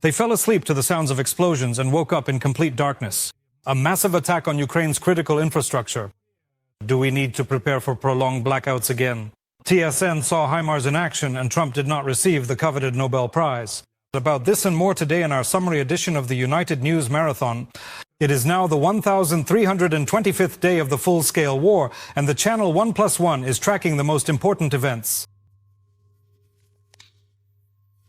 They fell asleep to the sounds of explosions and woke up in complete darkness. A massive attack on Ukraine's critical infrastructure. Do we need to prepare for prolonged blackouts again? TSN saw HIMARS in action and Trump did not receive the coveted Nobel Prize. About this and more today in our summary edition of the United News Marathon. It is now the 1,325th day of the full-scale war, and the channel 1+1 is tracking the most important events.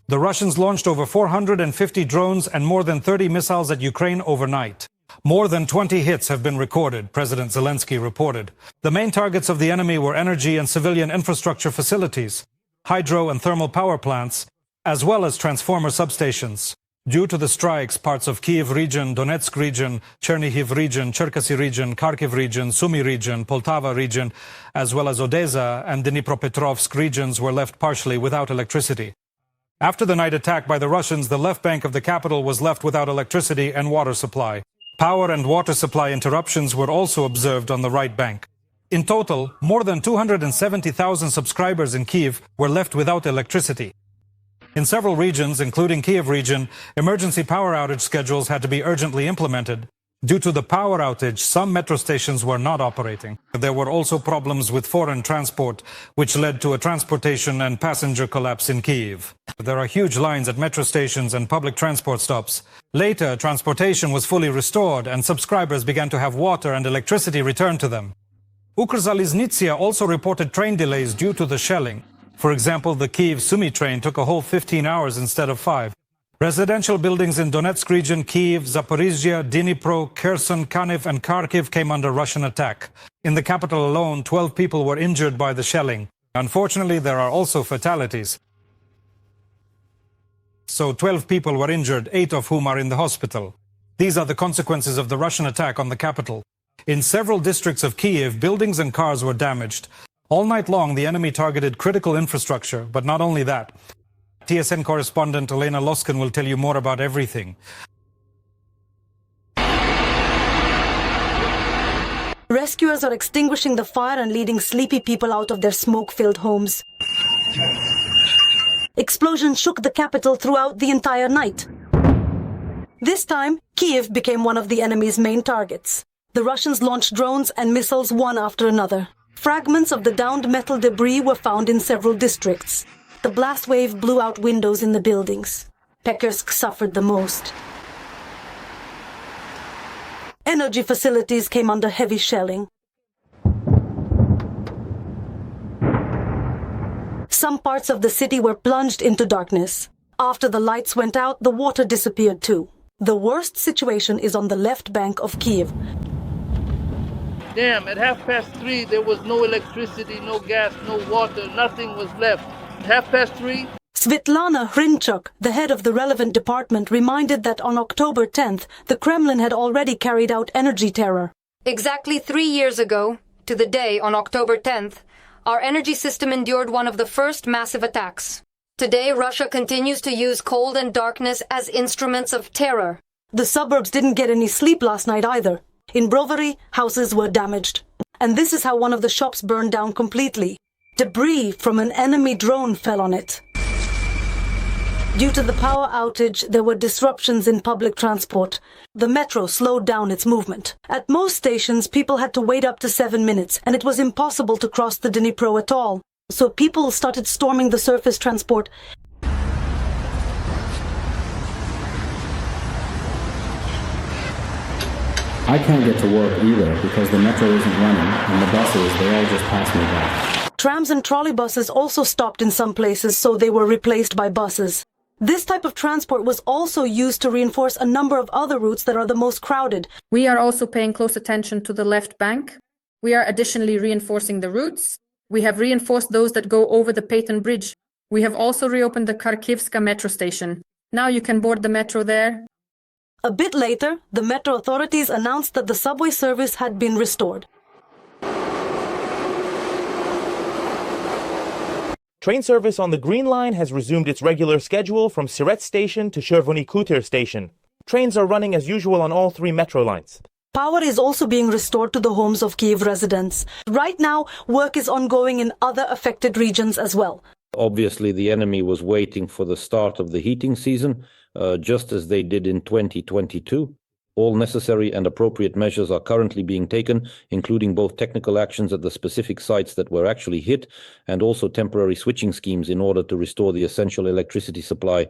The Russians launched over 450 drones and more than 30 missiles at Ukraine overnight. More than 20 hits have been recorded, President Zelensky reported. The main targets of the enemy were energy and civilian infrastructure facilities, hydro and thermal power plants, as well as transformer substations. Due to the strikes, parts of Kyiv region, Donetsk region, Chernihiv region, Cherkasy region, Kharkiv region, Sumy region, Poltava region, as well as Odessa and Dnipropetrovsk regions were left partially without electricity. After the night attack by the Russians, the left bank of the capital was left without electricity and water supply. Power and water supply interruptions were also observed on the right bank. In total, more than 270,000 subscribers in Kyiv were left without electricity. In several regions, including Kyiv region, emergency power outage schedules had to be urgently implemented. Due to the power outage, some metro stations were not operating. There were also problems with foreign transport, which led to a transportation and passenger collapse in Kyiv. There are huge lines at metro stations and public transport stops. Later, transportation was fully restored and subscribers began to have water and electricity returned to them. Ukrzaliznytsia also reported train delays due to the shelling. For example, the Kyiv-Sumy train took a whole 15 hours instead of 5. Residential buildings in Donetsk region, Kyiv, Zaporizhia, Dnipro, Kherson, Kaniv and Kharkiv came under Russian attack. In the capital alone, 12 people were injured by the shelling. Unfortunately, there are also fatalities. So 12 people were injured, 8 of whom are in the hospital. These are the consequences of the Russian attack on the capital. In several districts of Kyiv, buildings and cars were damaged. All night long, the enemy targeted critical infrastructure, but not only that. TSN correspondent Elena Loskin will tell you more about everything. Rescuers are extinguishing the fire and leading sleepy people out of their smoke-filled homes. Explosions shook the capital throughout the entire night. This time, Kyiv became one of the enemy's main targets. The Russians launched drones and missiles one after another. Fragments of the downed metal debris were found in several districts. The blast wave blew out windows in the buildings. Pekersk suffered the most. Energy facilities came under heavy shelling. Some parts of the city were plunged into darkness. After the lights went out, the water disappeared too. The worst situation is on the left bank of Kyiv. Damn, at 3:30 there was no electricity, no gas, no water, nothing was left. 3:30. Svetlana Hrinchuk, the head of the relevant department, reminded that on October 10th, the Kremlin had already carried out energy terror. Exactly 3 years ago, to the day on October 10th, our energy system endured one of the first massive attacks. Today, Russia continues to use cold and darkness as instruments of terror. The suburbs didn't get any sleep last night either. In Brovary, houses were damaged. And this is how one of the shops burned down completely. Debris from an enemy drone fell on it. Due to the power outage, there were disruptions in public transport. The metro slowed down its movement. At most stations, people had to wait up to 7 minutes, and it was impossible to cross the Dnipro at all. So people started storming the surface transport. I can't get to work either because the metro isn't running, and the buses, they all just pass me by. Trams and trolleybuses also stopped in some places, so they were replaced by buses. This type of transport was also used to reinforce a number of other routes that are the most crowded. We are also paying close attention to the left bank. We are additionally reinforcing the routes. We have reinforced those that go over the Payton Bridge. We have also reopened the Kharkivska metro station. Now you can board the metro there. A bit later, the metro authorities announced that the subway service had been restored. Train service on the Green Line has resumed its regular schedule from Siret Station to Chervony Khutor Station. Trains are running as usual on all 3 metro lines. Power is also being restored to the homes of Kyiv residents. Right now, work is ongoing in other affected regions as well. Obviously, the enemy was waiting for the start of the heating season, just as they did in 2022. All necessary and appropriate measures are currently being taken, including both technical actions at the specific sites that were actually hit and also temporary switching schemes in order to restore the essential electricity supply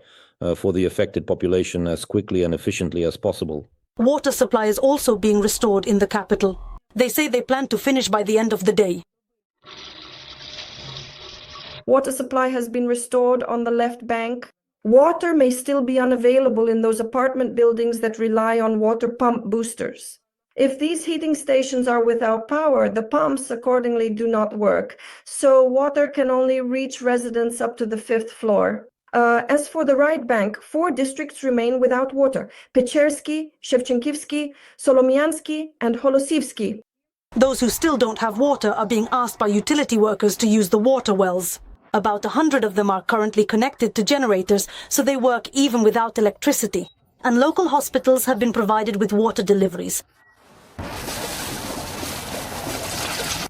for the affected population as quickly and efficiently as possible. Water supply is also being restored in the capital. They say they plan to finish by the end of the day. Water supply has been restored on the left bank. Water may still be unavailable in those apartment buildings that rely on water pump boosters. If these heating stations are without power, the pumps accordingly do not work, so water can only reach residents up to the 5th floor. As for the right bank, 4 districts remain without water: Pechersky, Shevchenkivsky, Solomiansky, and Holosivsky. Those who still don't have water are being asked by utility workers to use the water wells. About 100 of them are currently connected to generators, so they work even without electricity. And local hospitals have been provided with water deliveries.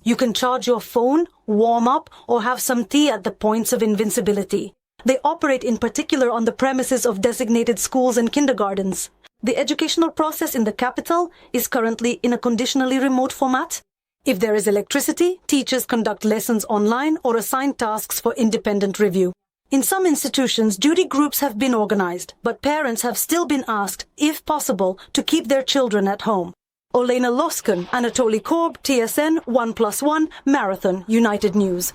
You can charge your phone, warm up, or have some tea at the points of invincibility. They operate in particular on the premises of designated schools and kindergartens. The educational process in the capital is currently in a conditionally remote format. If there is electricity, teachers conduct lessons online or assign tasks for independent review. In some institutions, duty groups have been organized, but parents have still been asked, if possible, to keep their children at home. Olena Loskin, Anatoly Korb, TSN 1+1, Marathon, United News.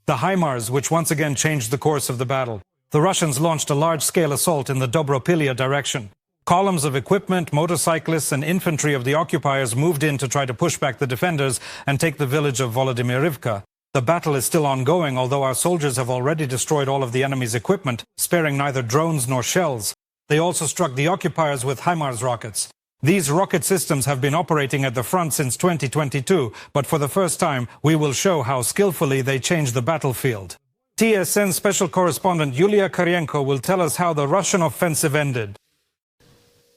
The HIMARS, which once again changed the course of the battle. The Russians launched a large-scale assault in the Dobropillia direction. Columns of equipment, motorcyclists and infantry of the occupiers moved in to try to push back the defenders and take the village of Volodymyrivka. The battle is still ongoing, although our soldiers have already destroyed all of the enemy's equipment, sparing neither drones nor shells. They also struck the occupiers with HIMARS rockets. These rocket systems have been operating at the front since 2022, but for the first time, we will show how skillfully they change the battlefield. TSN special correspondent Yulia Karyenko will tell us how the Russian offensive ended.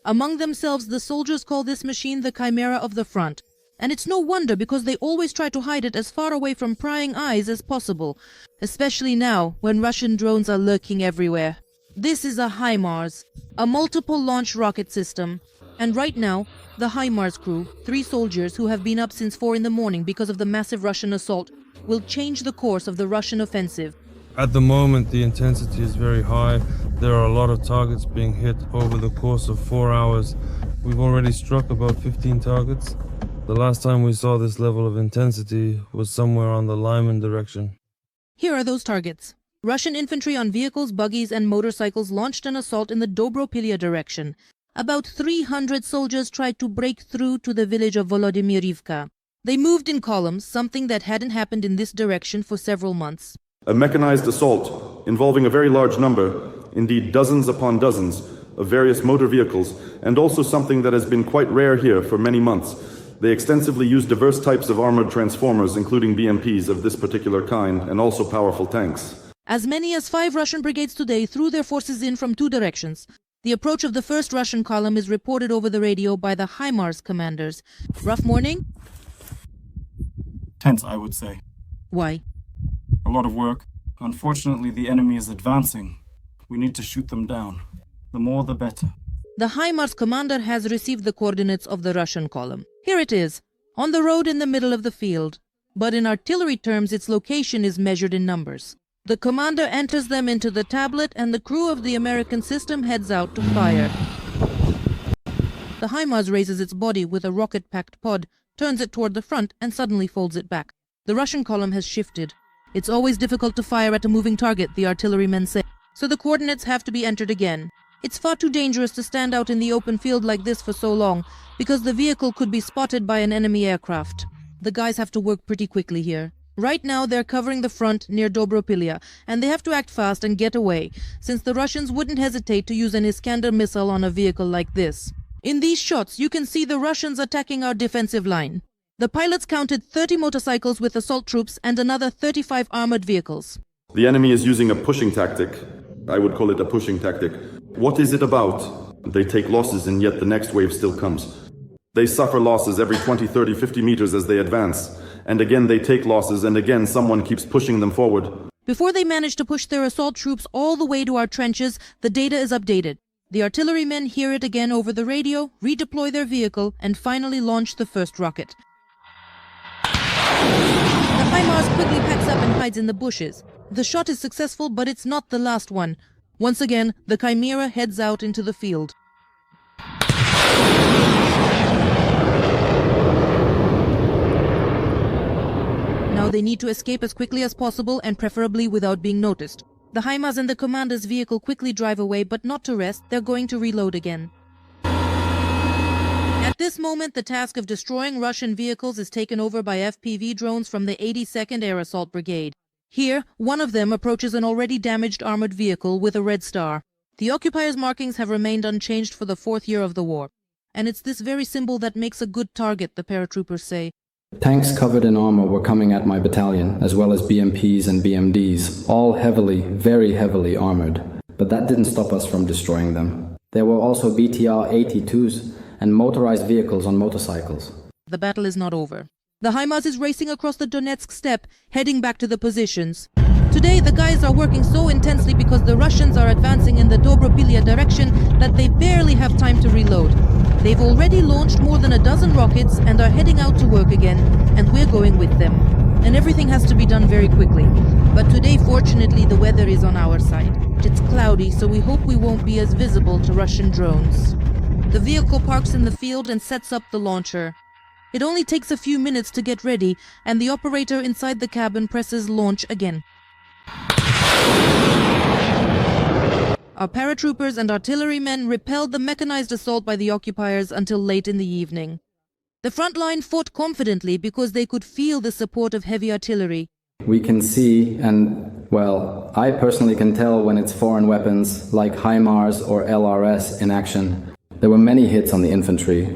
Among themselves, the soldiers call this machine the chimera of the front. And it's no wonder, because they always try to hide it as far away from prying eyes as possible, especially now when Russian drones are lurking everywhere. This is a HIMARS, a multiple launch rocket system. And right now, the HIMARS crew, 3 soldiers who have been up since 4 in the morning because of the massive Russian assault, will change the course of the Russian offensive. At the moment, the intensity is very high. There are a lot of targets being hit over the course of 4 hours. We've already struck about 15 targets. The last time we saw this level of intensity was somewhere on the Lyman direction. Here are those targets. Russian infantry on vehicles, buggies and motorcycles launched an assault in the Dobropillia direction. About 300 soldiers tried to break through to the village of Volodymyrivka. They moved in columns, something that hadn't happened in this direction for several months. A mechanized assault involving a very large number, indeed dozens upon dozens, of various motor vehicles, and also something that has been quite rare here for many months. They extensively use diverse types of armored transformers, including BMPs of this particular kind, and also powerful tanks. As many as 5 Russian brigades today threw their forces in from 2 directions. The approach of the first Russian column is reported over the radio by the HIMARS commanders. Rough morning? Tense, I would say. Why? A lot of work. Unfortunately, the enemy is advancing. We need to shoot them down. The more, the better. The HIMARS commander has received the coordinates of the Russian column. Here it is, on the road in the middle of the field. But in artillery terms, its location is measured in numbers. The commander enters them into the tablet, and the crew of the American system heads out to fire. The HIMARS raises its body with a rocket-packed pod, turns it toward the front, and suddenly folds it back. The Russian column has shifted. It's always difficult to fire at a moving target, the artillerymen say, so the coordinates have to be entered again. It's far too dangerous to stand out in the open field like this for so long, because the vehicle could be spotted by an enemy aircraft. The guys have to work pretty quickly here. Right now they're covering the front near Dobropillia, and they have to act fast and get away, since the Russians wouldn't hesitate to use an Iskander missile on a vehicle like this. In these shots, you can see the Russians attacking our defensive line. The pilots counted 30 motorcycles with assault troops and another 35 armored vehicles. The enemy is using a pushing tactic. I would call it a pushing tactic. What is it about? They take losses, and yet the next wave still comes. They suffer losses every 20, 30, 50 meters as they advance. And again they take losses, and again someone keeps pushing them forward. Before they manage to push their assault troops all the way to our trenches, the data is updated. The artillerymen hear it again over the radio, redeploy their vehicle, and finally launch the first rocket. The HIMARS quickly packs up and hides in the bushes. The shot is successful, but it's not the last one. Once again, the Chimera heads out into the field. Now they need to escape as quickly as possible and preferably without being noticed. The HIMARS and the commander's vehicle quickly drive away, but not to rest, they're going to reload again. At this moment, the task of destroying Russian vehicles is taken over by FPV drones from the 82nd Air Assault Brigade. Here, one of them approaches an already damaged armored vehicle with a red star. The occupiers' markings have remained unchanged for the 4th year of the war. And it's this very symbol that makes a good target, the paratroopers say. Tanks covered in armor were coming at my battalion, as well as BMPs and BMDs, all heavily, very heavily armored. But that didn't stop us from destroying them. There were also BTR-82s and motorized vehicles on motorcycles. The battle is not over. The HIMARS is racing across the Donetsk steppe, heading back to the positions. Today, the guys are working so intensely because the Russians are advancing in the Dobropillia direction that they barely have time to reload. They've already launched more than a dozen rockets and are heading out to work again, and we're going with them. And everything has to be done very quickly. But today, fortunately, the weather is on our side. It's cloudy, so we hope we won't be as visible to Russian drones. The vehicle parks in the field and sets up the launcher. It only takes a few minutes to get ready, and the operator inside the cabin presses launch again. Our paratroopers and artillerymen repelled the mechanized assault by the occupiers until late in the evening. The front line fought confidently because they could feel the support of heavy artillery. We can see, and, well, I personally can tell when it's foreign weapons like HIMARS or LRS in action. There were many hits on the infantry.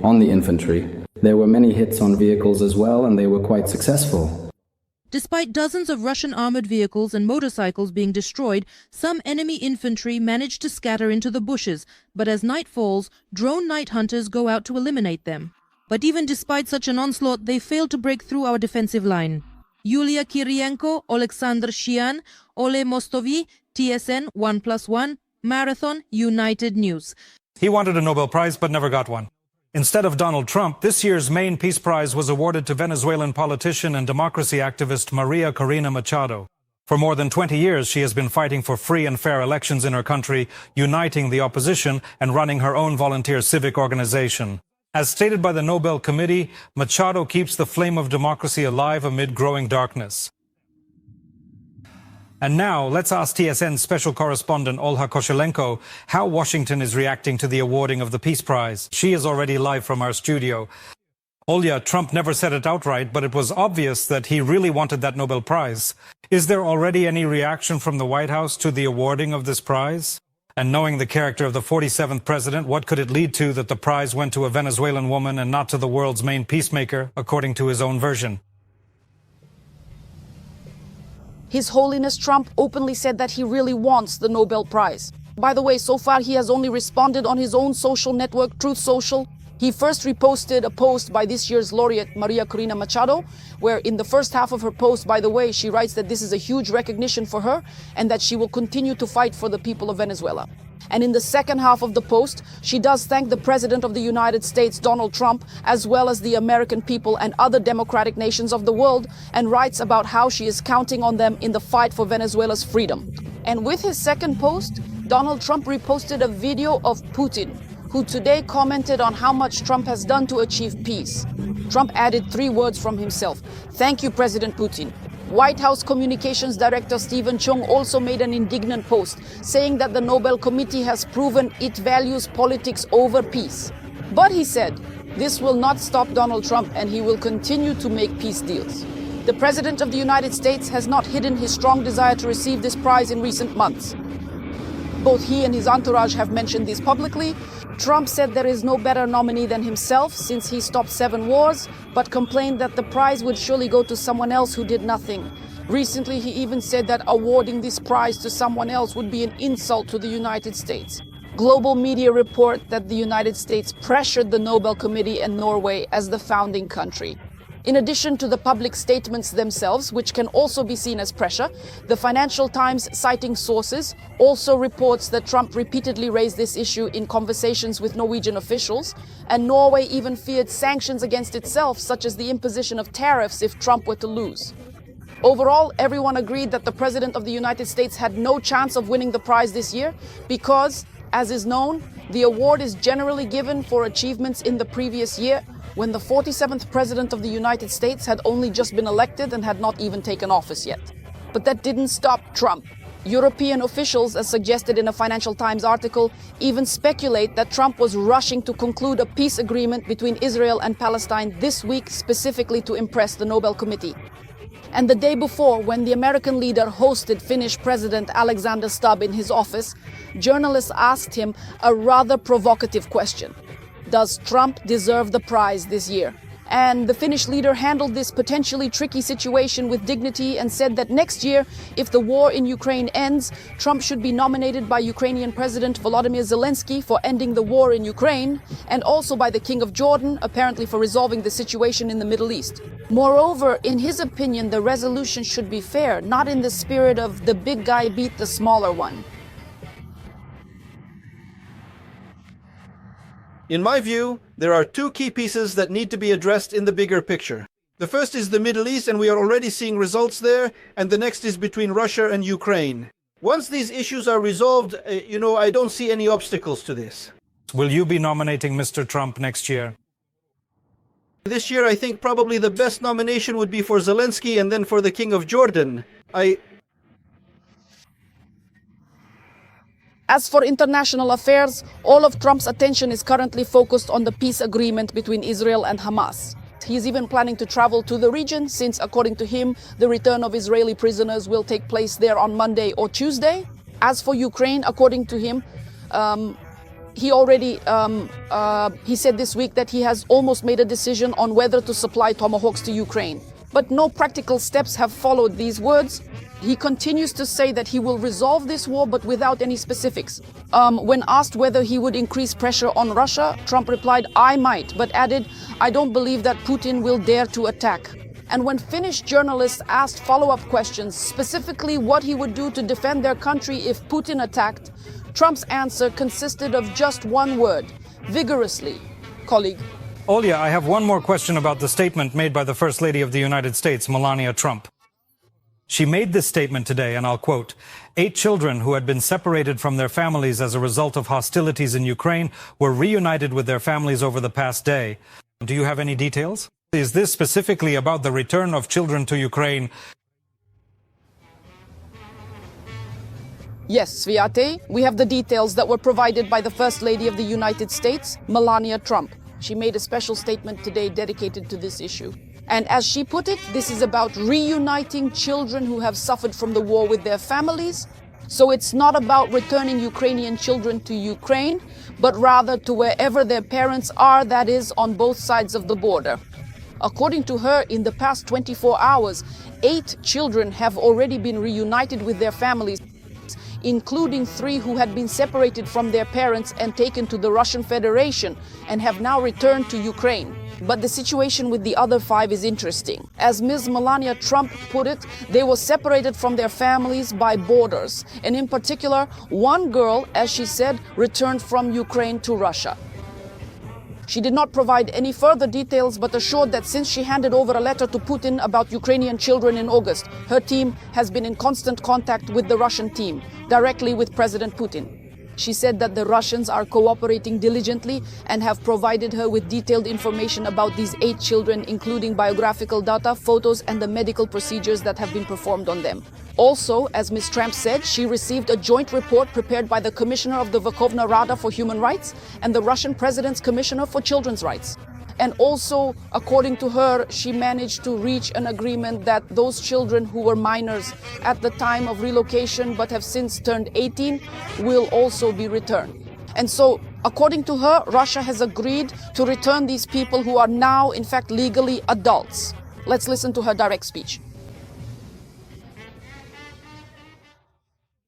There were many hits on vehicles as well, and they were quite successful. Despite dozens of Russian armored vehicles and motorcycles being destroyed, some enemy infantry managed to scatter into the bushes, but as night falls, drone night hunters go out to eliminate them. But even despite such an onslaught, they failed to break through our defensive line. Yulia Kirienko, Alexander Shian, Ole Mostovi, TSN 1+1, Marathon, United News. He wanted a Nobel Prize but never got one. Instead of Donald Trump, this year's main peace prize was awarded to Venezuelan politician and democracy activist Maria Corina Machado. For more than 20 years, she has been fighting for free and fair elections in her country, uniting the opposition and running her own volunteer civic organization. As stated by the Nobel Committee, Machado keeps the flame of democracy alive amid growing darkness. And now, let's ask TSN's special correspondent Olha Koshelenko how Washington is reacting to the awarding of the Peace Prize. She is already live from our studio. Olha, Trump never said it outright, but it was obvious that he really wanted that Nobel Prize. Is there already any reaction from the White House to the awarding of this prize? And knowing the character of the 47th president, what could it lead to that the prize went to a Venezuelan woman and not to the world's main peacemaker, according to his own version? His Holiness Trump openly said that he really wants the Nobel Prize. By the way, so far he has only responded on his own social network, Truth Social. He first reposted a post by this year's laureate, Maria Corina Machado, where in the first half of her post, by the way, she writes that this is a huge recognition for her and that she will continue to fight for the people of Venezuela. And in the second half of the post, she does thank the President of the United States, Donald Trump, as well as the American people and other democratic nations of the world, and writes about how she is counting on them in the fight for Venezuela's freedom. And with his second post, Donald Trump reposted a video of Putin, who today commented on how much Trump has done to achieve peace. Trump added 3 words from himself. Thank you, President Putin. White House Communications Director Stephen Chung also made an indignant post, saying that the Nobel Committee has proven it values politics over peace. But he said, this will not stop Donald Trump and he will continue to make peace deals. The President of the United States has not hidden his strong desire to receive this prize in recent months. Both he and his entourage have mentioned this publicly. Trump said there is no better nominee than himself since he stopped 7 wars, but complained that the prize would surely go to someone else who did nothing. Recently, he even said that awarding this prize to someone else would be an insult to the United States. Global media report that the United States pressured the Nobel Committee and Norway as the founding country. In addition to the public statements themselves, which can also be seen as pressure, the Financial Times, citing sources, also reports that Trump repeatedly raised this issue in conversations with Norwegian officials, and Norway even feared sanctions against itself, such as the imposition of tariffs if Trump were to lose. Overall, everyone agreed that the President of the United States had no chance of winning the prize this year because, as is known, the award is generally given for achievements in the previous year, when the 47th President of the United States had only just been elected and had not even taken office yet. But that didn't stop Trump. European officials, as suggested in a Financial Times article, even speculate that Trump was rushing to conclude a peace agreement between Israel and Palestine this week, specifically to impress the Nobel Committee. And the day before, when the American leader hosted Finnish President Alexander Stubb in his office, journalists asked him a rather provocative question. Does Trump deserve the prize this year? And the Finnish leader handled this potentially tricky situation with dignity and said that next year, if the war in Ukraine ends, Trump should be nominated by Ukrainian President Volodymyr Zelensky for ending the war in Ukraine, and also by the King of Jordan, apparently for resolving the situation in the Middle East. Moreover, in his opinion, the resolution should be fair, not in the spirit of the big guy beat the smaller one. In my view, there are two key pieces that need to be addressed in the bigger picture. The first is the Middle East, and we are already seeing results there, and the next is between Russia and Ukraine. Once these issues are resolved, I don't see any obstacles to this. Will you be nominating Mr. Trump next year? This year, I think probably the best nomination would be for Zelensky and then for the King of Jordan. As for international affairs, all of Trump's attention is currently focused on the peace agreement between Israel and Hamas. He's even planning to travel to the region since, according to him, the return of Israeli prisoners will take place there on Monday or Tuesday. As for Ukraine, according to him, he said this week that he has almost made a decision on whether to supply Tomahawks to Ukraine. But no practical steps have followed these words. He continues to say that he will resolve this war, but without any specifics. When asked whether he would increase pressure on Russia, Trump replied, "I might," but added, "I don't believe that Putin will dare to attack." And when Finnish journalists asked follow-up questions, specifically what he would do to defend their country if Putin attacked, Trump's answer consisted of just one word: vigorously. Colleague. Olya, I have one more question about the statement made by the First Lady of the United States, Melania Trump. She made this statement today, and I'll quote, 8 children who had been separated from their families as a result of hostilities in Ukraine were reunited with their families over the past day. Do you have any details? Is this specifically about the return of children to Ukraine? Yes, Sviate, we have the details that were provided by the First Lady of the United States, Melania Trump. She made a special statement today dedicated to this issue. And as she put it, this is about reuniting children who have suffered from the war with their families. So it's not about returning Ukrainian children to Ukraine, but rather to wherever their parents are, that is, on both sides of the border. According to her, in the past 24 hours, 8 children have already been reunited with their families, including 3 who had been separated from their parents and taken to the Russian Federation and have now returned to Ukraine. But the situation with the other 5 is interesting. As Ms. Melania Trump put it, they were separated from their families by borders. And in particular, one girl, as she said, returned from Ukraine to Russia. She did not provide any further details, but assured that since she handed over a letter to Putin about Ukrainian children in August, her team has been in constant contact with the Russian team, directly with President Putin. She said that the Russians are cooperating diligently and have provided her with detailed information about these 8 children, including biographical data, photos, and the medical procedures that have been performed on them. Also, as Ms. Trump said, she received a joint report prepared by the Commissioner of the Verkhovna Rada for Human Rights and the Russian President's Commissioner for Children's Rights. And also, according to her, she managed to reach an agreement that those children who were minors at the time of relocation but have since turned 18 will also be returned. And so, according to her, Russia has agreed to return these people who are now, in fact, legally adults. Let's listen to her direct speech.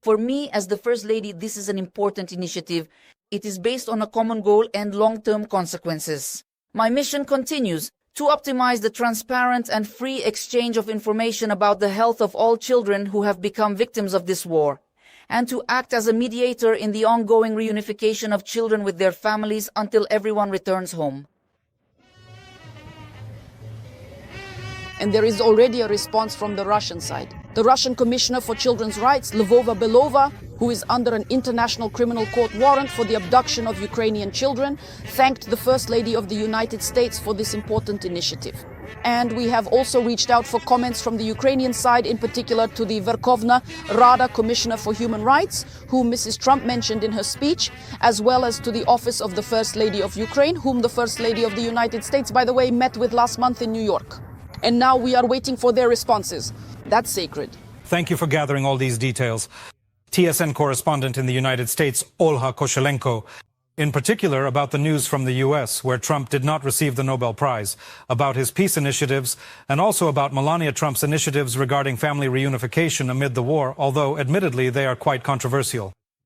For me, as the First Lady, this is an important initiative. It is based on a common goal and long-term consequences. My mission continues to optimize the transparent and free exchange of information about the health of all children who have become victims of this war, and to act as a mediator in the ongoing reunification of children with their families until everyone returns home. And there is already a response from the Russian side. The Russian Commissioner for Children's Rights, Lyvova Belova, who is under an international criminal court warrant for the abduction of Ukrainian children, thanked the First Lady of the United States for this important initiative. And we have also reached out for comments from the Ukrainian side, in particular to the Verkhovna Rada Commissioner for Human Rights, whom Mrs. Trump mentioned in her speech, as well as to the office of the First Lady of Ukraine, whom the First Lady of the United States, by the way, met with last month in New York. And now we are waiting for their responses. That's sacred. Thank you for gathering all these details. TSN correspondent in the United States, Olha Koshelenko, in particular about the news from the U.S., where Trump did not receive the Nobel Prize, about his peace initiatives, and also about Melania Trump's initiatives regarding family reunification amid the war, although admittedly they are quite controversial.